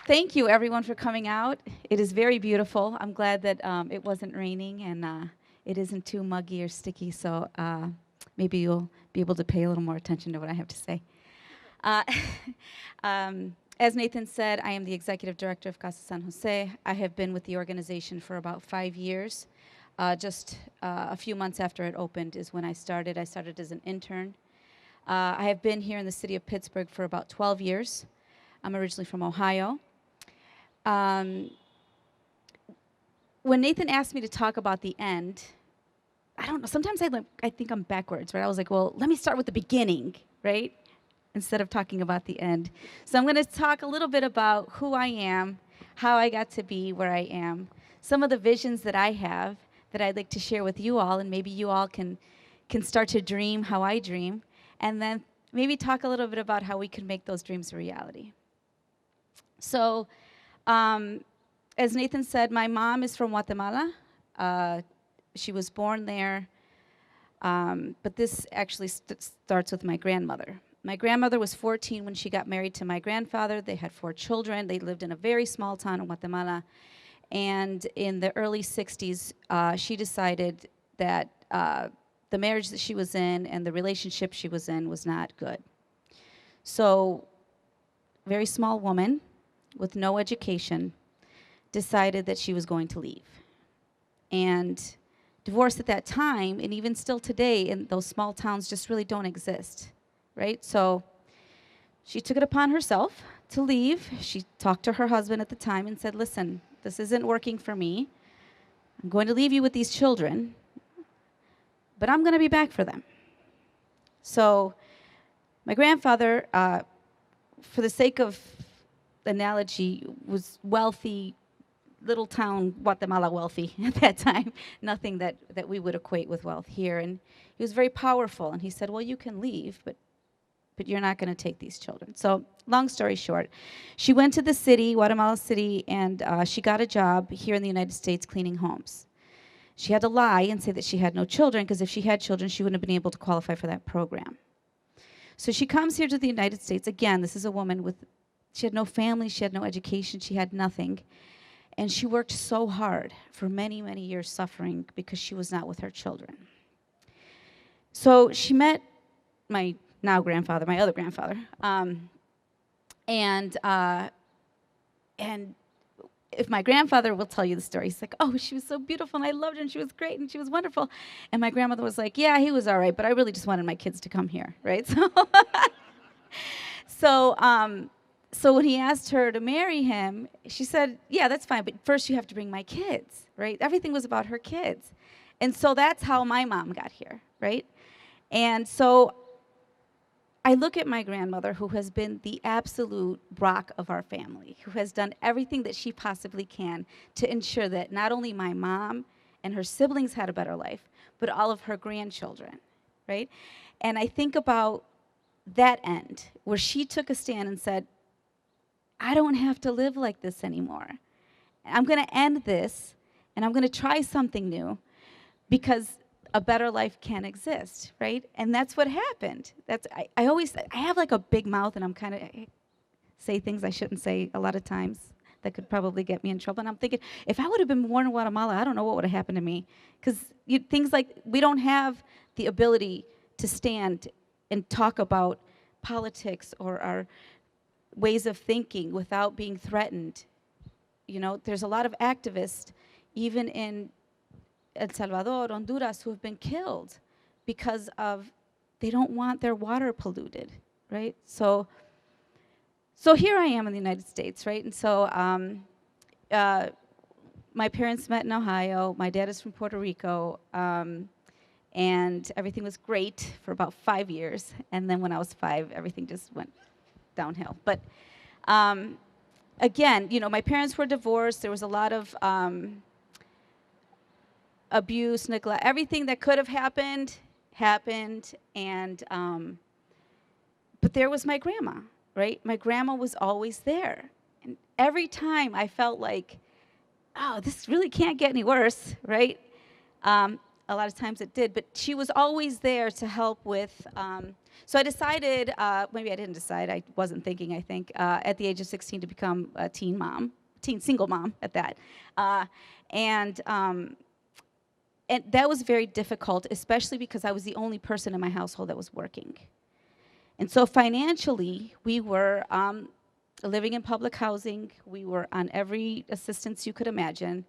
Thank you, everyone, for coming out. It is very beautiful. I'm glad that it wasn't raining and it isn't too muggy or sticky, so maybe you'll be able to pay a little more attention to what I have to say. Uh, as Nathan said, I am the executive director of Casa San Jose. I have been with the organization for about 5 years. Just a few months after it opened is when I started. I started as an intern. I have been here in the city of Pittsburgh for about 12 years. I'm originally from Ohio. When Nathan asked me to talk about the end, I don't know, sometimes I think I'm backwards, right? I was like, well, let me start with the beginning, right? Instead of talking about the end. So I'm going to talk a little bit about who I am, how I got to be where I am, some of the visions that I have that I'd like to share with you all, and maybe you all can start to dream how I dream, and then maybe talk a little bit about how we can make those dreams a reality. So, as Nathan said, my mom is from Guatemala. She was born there, but this actually starts with my grandmother. My grandmother was 14 when she got married to my grandfather. They had 4 children. They lived in a very small town in Guatemala. And in the early 60s, she decided that the marriage that she was in and the relationship she was in was not good. So, very small woman with no education decided that she was going to leave. And divorce at that time, and even still today in those small towns, just really don't exist, right? So she took it upon herself to leave. She talked to her husband at the time and said, listen, this isn't working for me. I'm going to leave you with these children, but I'm going to be back for them. So my grandfather, for the sake of analogy, was wealthy, little town Guatemala wealthy at that time, nothing that we would equate with wealth here. And he was very powerful, and he said, well, you can leave, but you're not going to take these children. So long story short, she went to the city, Guatemala City, and she got a job here in the United States cleaning homes. She had to lie and say that she had no children, because if she had children, she wouldn't have been able to qualify for that program. So she comes here to the United States. Again, this is a woman she had no family, she had no education, she had nothing. And she worked so hard for many, many years suffering because she was not with her children. So she met my now grandfather, my other grandfather. And if my grandfather will tell you the story, he's like, oh, she was so beautiful, and I loved her, and she was great, and she was wonderful. And my grandmother was like, yeah, he was all right, but I really just wanted my kids to come here, right? So when he asked her to marry him, she said, yeah, that's fine, but first you have to bring my kids, right? Everything was about her kids. And so that's how my mom got here, right? And so I look at my grandmother, who has been the absolute rock of our family, who has done everything that she possibly can to ensure that not only my mom and her siblings had a better life, but all of her grandchildren, right? And I think about that end, where she took a stand and said, I don't have to live like this anymore. I'm going to end this, and I'm going to try something new, because a better life can exist, right? And that's what happened. I have like a big mouth, and I say things I shouldn't say a lot of times that could probably get me in trouble. And I'm thinking, if I would have been born in Guatemala, I don't know what would have happened to me. Because things like, we don't have the ability to stand and talk about politics or our ways of thinking without being threatened. You know, there's a lot of activists, even in El Salvador, Honduras, who have been killed because they don't want their water polluted, right? So here I am in the United States, right? And so my parents met in Ohio. My dad is from Puerto Rico, and everything was great for about 5 years. And then when I was 5, everything just went downhill. But again, my parents were divorced. There was a lot of abuse, neglect, everything that could have happened. And but there was my grandma, right? My grandma was always there. And every time I felt like, oh, this really can't get any worse, right? A lot of times it did, but she was always there to help with. So I decided, maybe I didn't decide, I wasn't thinking, I think, at the age of 16 to become a teen single mom at that. And that was very difficult, especially because I was the only person in my household that was working. And so financially, we were living in public housing. We were on every assistance you could imagine.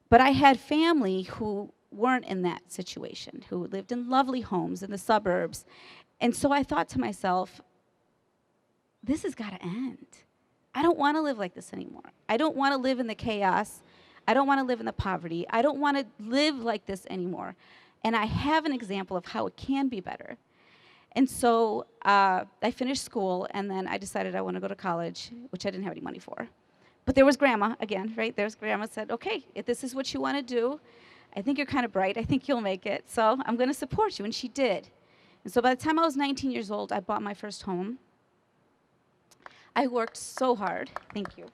But I had family who weren't in that situation, who lived in lovely homes in the suburbs. And so I thought to myself, this has got to end. I don't want to live like this anymore. I don't want to live in the chaos. I don't want to live in the poverty. I don't want to live like this anymore. And I have an example of how it can be better. And so I finished school, and then I decided I want to go to college, which I didn't have any money for. But there was Grandma again, right? There's Grandma said, okay, if this is what you want to do, I think you're kind of bright. I think you'll make it. So I'm going to support you. And she did. And so by the time I was 19 years old, I bought my first home. I worked so hard. Thank you.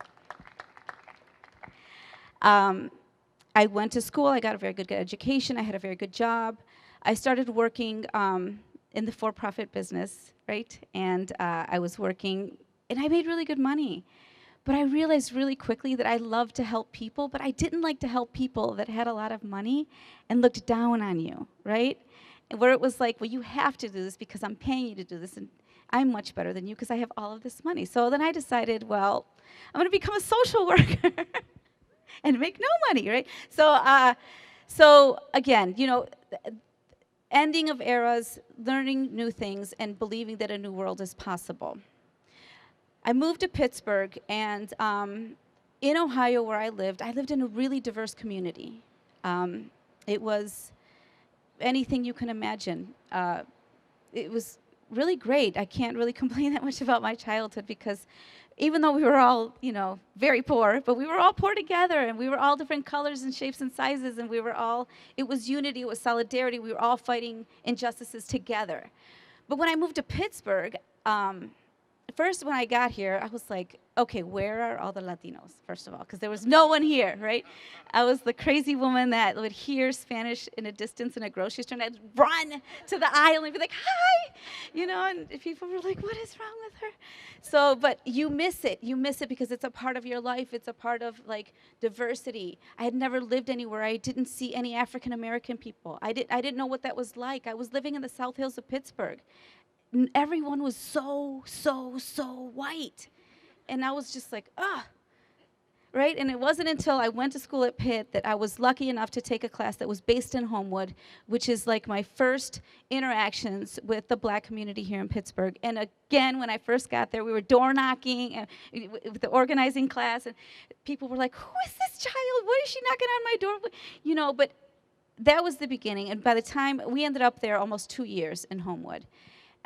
I went to school. I got a very good education. I had a very good job. I started working in the for-profit business, right? And I was working, and I made really good money. But I realized really quickly that I loved to help people, but I didn't like to help people that had a lot of money and looked down on you, right? And where it was like, well, you have to do this because I'm paying you to do this, and I'm much better than you because I have all of this money. So then I decided, well, I'm going to become a social worker and make no money, right? So again, ending of eras, learning new things, and believing that a new world is possible. I moved to Pittsburgh, and in Ohio, where I lived in a really diverse community. It was anything you can imagine. It was really great. I can't really complain that much about my childhood because even though we were all, very poor, but we were all poor together, and we were all different colors and shapes and sizes, and it was unity, it was solidarity. We were all fighting injustices together. But when I moved to Pittsburgh, first, when I got here, I was like, okay, where are all the Latinos, first of all? Because there was no one here, right? I was the crazy woman that would hear Spanish in a distance in a grocery store, and I'd run to the aisle and be like, hi! And people were like, what is wrong with her? So, but you miss it. You miss it because it's a part of your life. It's a part of, diversity. I had never lived anywhere. I didn't see any African-American people. I didn't know what that was like. I was living in the South Hills of Pittsburgh. Everyone was so white. And I was just like, right? And it wasn't until I went to school at Pitt that I was lucky enough to take a class that was based in Homewood, which is like my first interactions with the black community here in Pittsburgh. And again, when I first got there, we were door knocking with the organizing class, and people were like, who is this child? What is she knocking on my door? But that was the beginning. And by the time we ended up there almost 2 years in Homewood.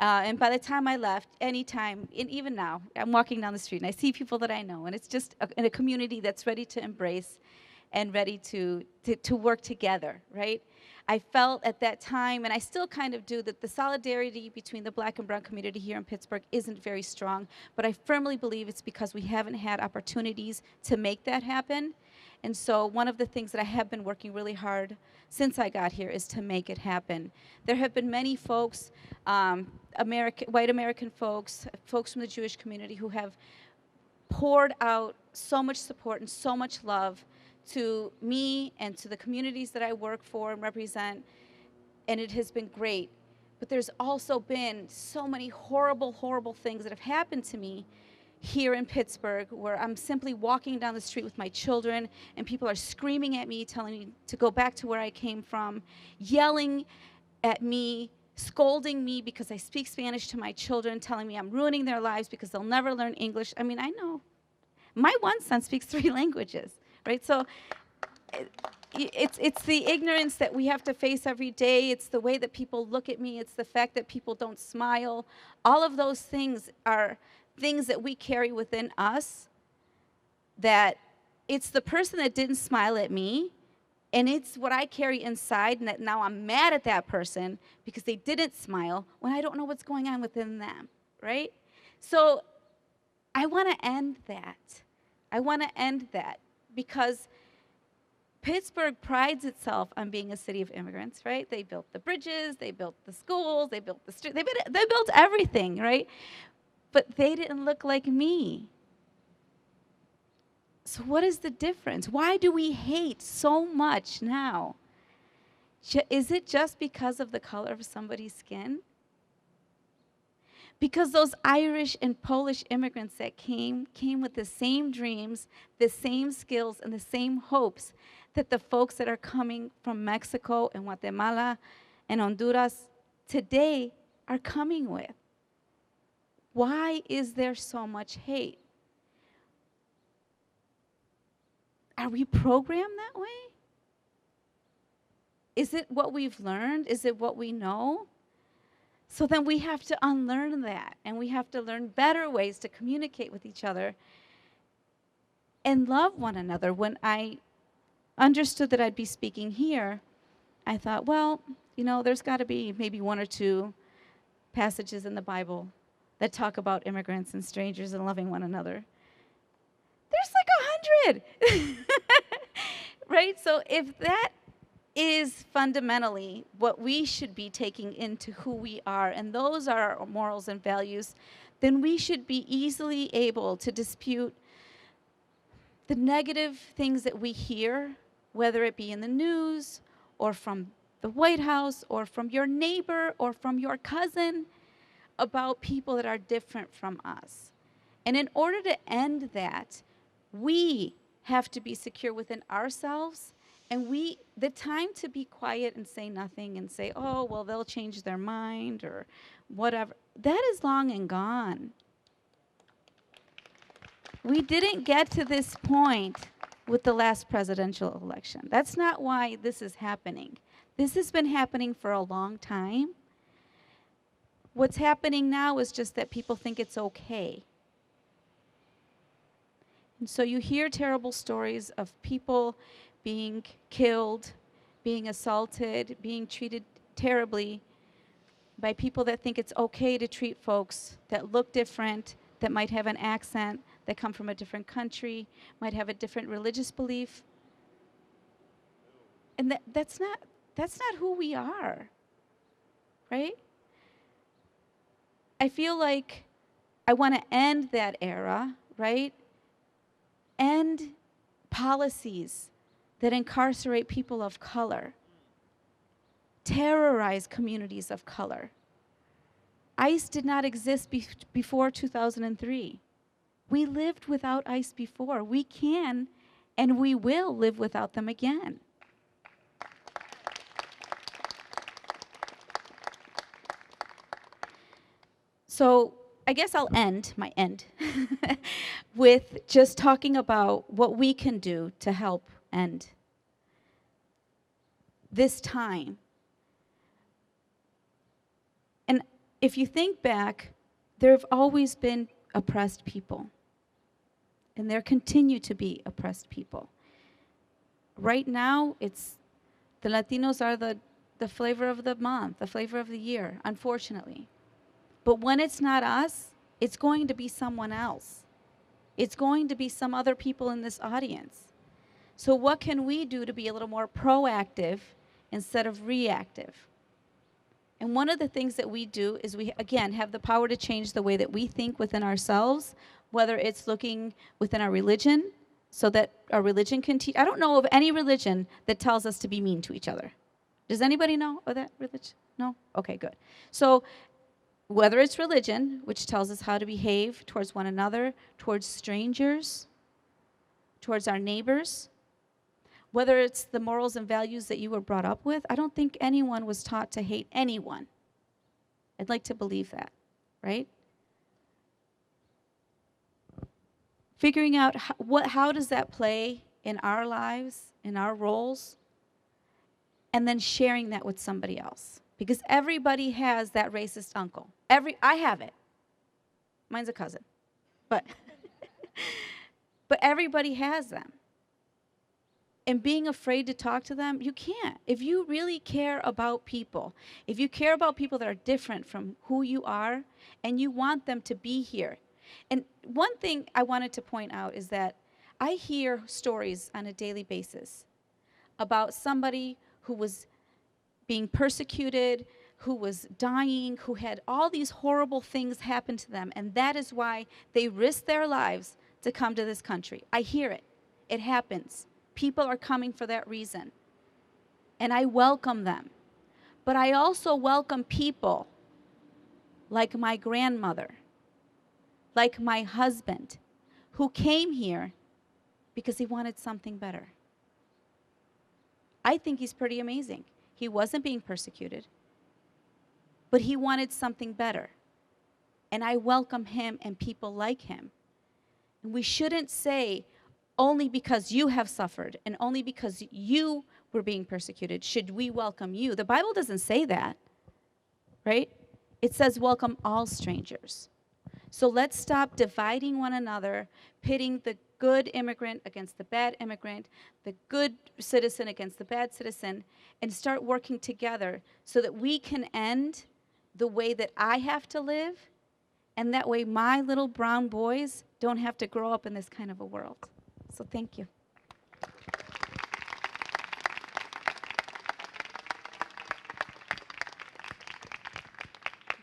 And by the time I left, anytime, and even now, I'm walking down the street and I see people that I know, and it's just in a community that's ready to embrace and ready to work together, right? I felt at that time, and I still kind of do, that the solidarity between the black and brown community here in Pittsburgh isn't very strong, but I firmly believe it's because we haven't had opportunities to make that happen. And so one of the things that I have been working really hard since I got here is to make it happen. There have been many folks, white American folks from the Jewish community, who have poured out so much support and so much love to me and to the communities that I work for and represent, and it has been great. But there's also been so many horrible, horrible things that have happened to me here in Pittsburgh, where I'm simply walking down the street with my children, and people are screaming at me, telling me to go back to where I came from, yelling at me, scolding me because I speak Spanish to my children, telling me I'm ruining their lives because they'll never learn English. I mean, I know. My one son speaks 3 languages, right? So it's the ignorance that we have to face every day. It's the way that people look at me. It's the fact that people don't smile. All of those things are things that we carry within us, that it's the person that didn't smile at me, and it's what I carry inside, and that now I'm mad at that person because they didn't smile when I don't know what's going on within them, right? So I want to end that. I want to end that because Pittsburgh prides itself on being a city of immigrants, right? They built the bridges, they built the schools, they built the streets, they built everything, right? But they didn't look like me. So what is the difference? Why do we hate so much now? Is it just because of the color of somebody's skin? Because those Irish and Polish immigrants that came with the same dreams, the same skills, and the same hopes that the folks that are coming from Mexico and Guatemala and Honduras today are coming with. Why is there so much hate? Are we programmed that way? Is it what we've learned? Is it what we know? So then we have to unlearn that, and we have to learn better ways to communicate with each other and love one another. When I understood that I'd be speaking here, I thought, well, there's got to be maybe one or two passages in the Bible that talk about immigrants and strangers and loving one another. There's like 100, right? So if that is fundamentally what we should be taking into who we are, and those are our morals and values, then we should be easily able to dispute the negative things that we hear, whether it be in the news or from the White House or from your neighbor or from your cousin, about people that are different from us. And in order to end that, we have to be secure within ourselves. And the time to be quiet and say nothing and say, oh, well, they'll change their mind or whatever, that is long and gone. We didn't get to this point with the last presidential election. That's not why this is happening. This has been happening for a long time. What's happening now is just that people think it's okay. And so you hear terrible stories of people being killed, being assaulted, being treated terribly by people that think it's okay to treat folks that look different, that might have an accent, that come from a different country, might have a different religious belief. And that's not who we are, right? I feel like I want to end that era, right? End policies that incarcerate people of color, terrorize communities of color. ICE did not exist before 2003. We lived without ICE before. We can and we will live without them again. So I guess I'll end with just talking about what we can do to help end this time. And if you think back, there have always been oppressed people. And there continue to be oppressed people. Right now, it's the Latinos are the flavor of the month, the flavor of the year, unfortunately. But when it's not us, it's going to be someone else. It's going to be some other people in this audience. So what can we do to be a little more proactive instead of reactive? And one of the things that we do is we, again, have the power to change the way that we think within ourselves, whether it's looking within our religion so that our religion can teach. I don't know of any religion that tells us to be mean to each other. Does anybody know of that religion? No? Okay, good. So whether it's religion, which tells us how to behave towards one another, towards strangers, towards our neighbors, whether it's the morals and values that you were brought up with, I don't think anyone was taught to hate anyone. I'd like to believe that, right? Figuring out how does that play in our lives, in our roles, and then sharing that with somebody else. Because everybody has that racist uncle. I have it. Mine's a cousin. But everybody has them. And being afraid to talk to them, you can't. If you really care about people, if you care about people that are different from who you are, and you want them to be here. And one thing I wanted to point out is that I hear stories on a daily basis about somebody who was being persecuted, who was dying, who had all these horrible things happen to them, and that is why they risked their lives to come to this country. I hear it. It happens. People are coming for that reason, and I welcome them. But I also welcome people like my grandmother, like my husband, who came here because he wanted something better. I think he's pretty amazing. He wasn't being persecuted, but he wanted something better. And I welcome him and people like him. And we shouldn't say, only because you have suffered and only because you were being persecuted should we welcome you. The Bible doesn't say that, right? It says welcome all strangers. So let's stop dividing one another, pitting the good immigrant against the bad immigrant, the good citizen against the bad citizen, and start working together so that we can end the way that I have to live, and that way my little brown boys don't have to grow up in this kind of a world. So thank you.